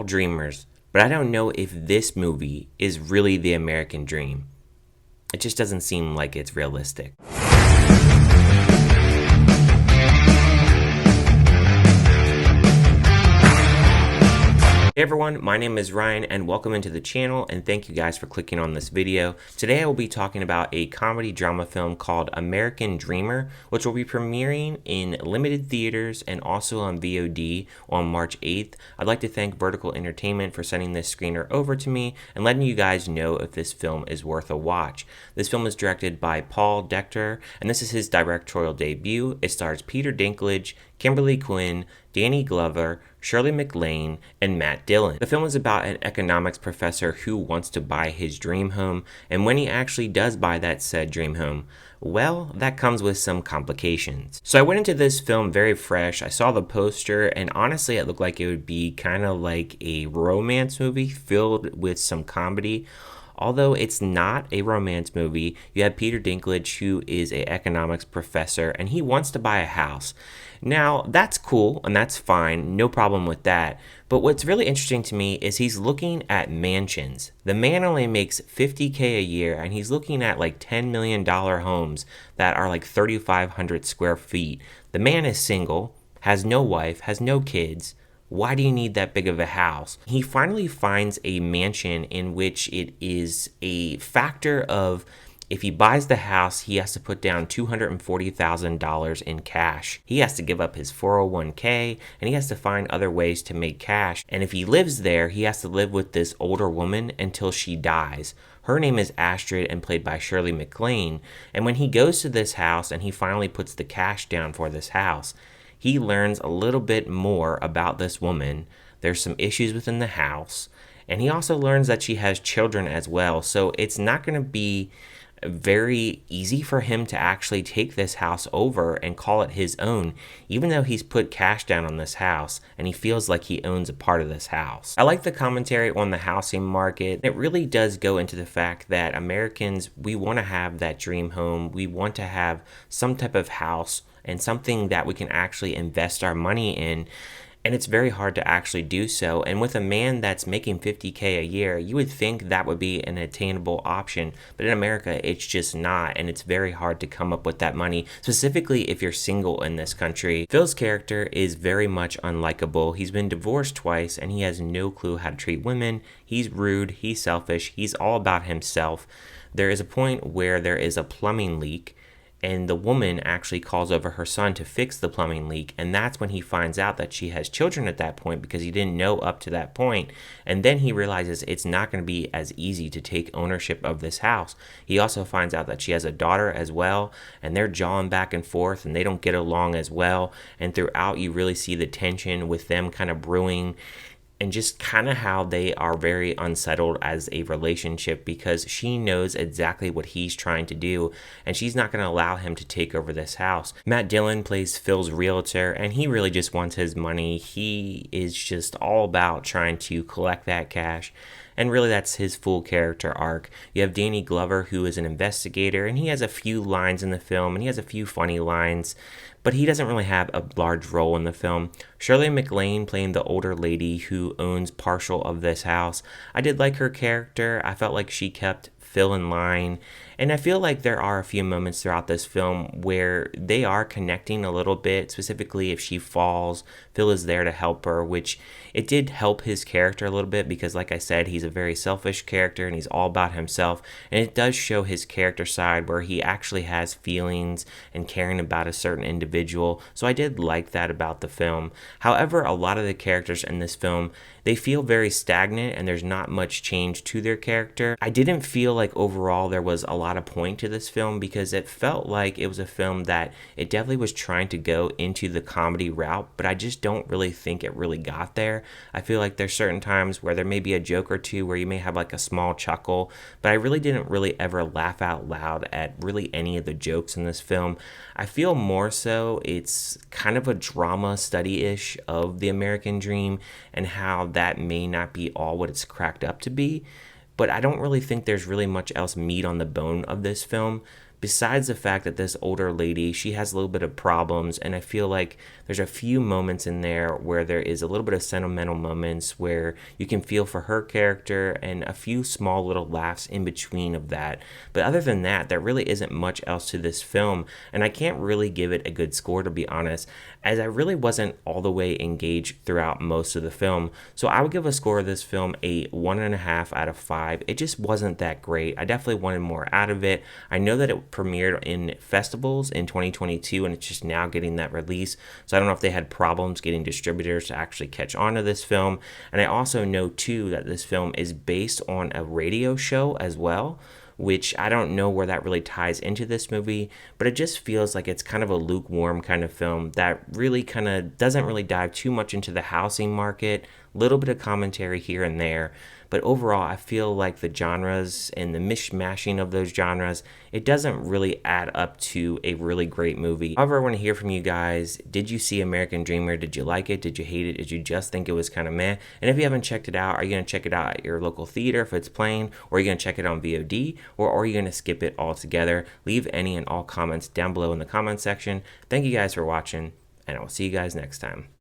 all dreamers, but I don't know if this movie is really the American dream. It just doesn't seem like it's realistic. Hey everyone, my name is Ryan and welcome into the channel, and thank you guys for clicking on this video. Today I will be talking about a comedy drama film called American Dreamer, which will be premiering in limited theaters and also on VOD on March 8th. I'd like to thank Vertical Entertainment for sending this screener over to me and letting you guys know if this film is worth a watch. This film is directed by Dektor, and this is his directorial debut. It stars Peter Dinklage, Quinn, Danny Glover, Shirley MacLaine, and Matt Dillon. The film is about an economics professor who wants to buy his dream home, and when he actually does buy that said dream home, well, that comes with some complications. So I went into this film very fresh. I saw the poster, and honestly, it looked like it would be kind of like a romance movie filled with some comedy. Although it's not a romance movie, you have Peter Dinklage, who is an economics professor, and he wants to buy a house. Now, that's cool, and that's fine, no problem with that. But what's really interesting to me is he's looking at mansions. The man only makes $50K a year, and he's looking at like $10 million homes that are like 3,500 square feet. The man is single, has no wife, has no kids. Why do you need that big of a house? He finally finds a mansion in which it is a factor of if he buys the house, he has to put down $240,000 in cash. He has to give up his 401k, and he has to find other ways to make cash. And if he lives there, he has to live with this older woman until she dies. Her name is Astrid and played by Shirley MacLaine. And when he goes to this house and he finally puts the cash down for this house, he learns a little bit more about this woman. There's some issues within the house, and he also learns that she has children as well. So it's not going to be very easy for him to actually take this house over and call it his own, even though he's put cash down on this house and he feels like he owns a part of this house. I like the commentary on the housing market. It really does go into the fact that Americans, we want to have that dream home. We want to have some type of house and something that we can actually invest our money in. And it's very hard to actually do so. And with a man that's making $50K a year, you would think that would be an attainable option. But in America, it's just not. And it's very hard to come up with that money, specifically if you're single in this country. Phil's character is very much unlikable. He's been divorced twice and he has no clue how to treat women. He's rude, he's selfish, he's all about himself. There is a point where there is a plumbing leak, and the woman actually calls over her son to fix the plumbing leak, and that's when he finds out that she has children at that point because he didn't know up to that point. And then he realizes it's not going to be as easy to take ownership of this house. He also finds out that she has a daughter as well, and they're jawing back and forth and they don't get along as well. And throughout you really see the tension with them kind of brewing, and just kind of how they are very unsettled as a relationship because she knows exactly what he's trying to do and she's not going to allow him to take over this house. Matt Dillon plays Phil's realtor, and he really just wants his money. He is just all about trying to collect that cash. And really, that's his full character arc. You have Danny Glover, who is an investigator, and he has a few lines in the film, and he has a few funny lines, but he doesn't really have a large role in the film. Shirley MacLaine playing the older lady who owns partial of this house. I did like her character. I felt like she kept Phil in line. And I feel like there are a few moments throughout this film where they are connecting a little bit, specifically if she falls, Phil is there to help her, which it did help his character a little bit because, like I said, he's a very selfish character and he's all about himself. And it does show his character side where he actually has feelings and caring about a certain individual. So I did like that about the film. However, a lot of the characters in this film, they feel very stagnant and there's not much change to their character. I didn't feel like overall there was a lot of point to this film because it felt like it was a film that it definitely was trying to go into the comedy route, but I just don't really think it really got there. I feel like there's certain times where there may be a joke or two where you may have like a small chuckle, but I really didn't really ever laugh out loud at really any of the jokes in this film. I feel more so it's kind of a drama study-ish of the American dream and how that may not be all what it's cracked up to be. But I don't really think there's really much else meat on the bone of this film besides the fact that this older lady, she has a little bit of problems, and I feel like there's a few moments in there where there is a little bit of sentimental moments where you can feel for her character, and a few small little laughs in between of that. But other than that, there really isn't much else to this film, and I can't really give it a good score, to be honest, as I really wasn't all the way engaged throughout most of the film. So I would give a score of this film a 1.5 out of 5. It just wasn't that great. I definitely wanted more out of it. I know that it premiered in festivals in 2022, and it's just now getting that release. So I don't know if they had problems getting distributors to actually catch on to this film. And I also know too that this film is based on a radio show as well, which I don't know where that really ties into this movie, but it just feels like it's kind of a lukewarm kind of film that really kind of doesn't really dive too much into the housing market, a little bit of commentary here and there. But overall, I feel like the genres and the mishmashing of those genres, it doesn't really add up to a really great movie. However, I want to hear from you guys. Did you see American Dreamer? Did you like it? Did you hate it? Did you just think it was kind of meh? And if you haven't checked it out, are you going to check it out at your local theater if it's playing? Or are you going to check it on VOD? Or are you going to skip it altogether? Leave any and all comments down below in the comment section. Thank you guys for watching, and I will see you guys next time.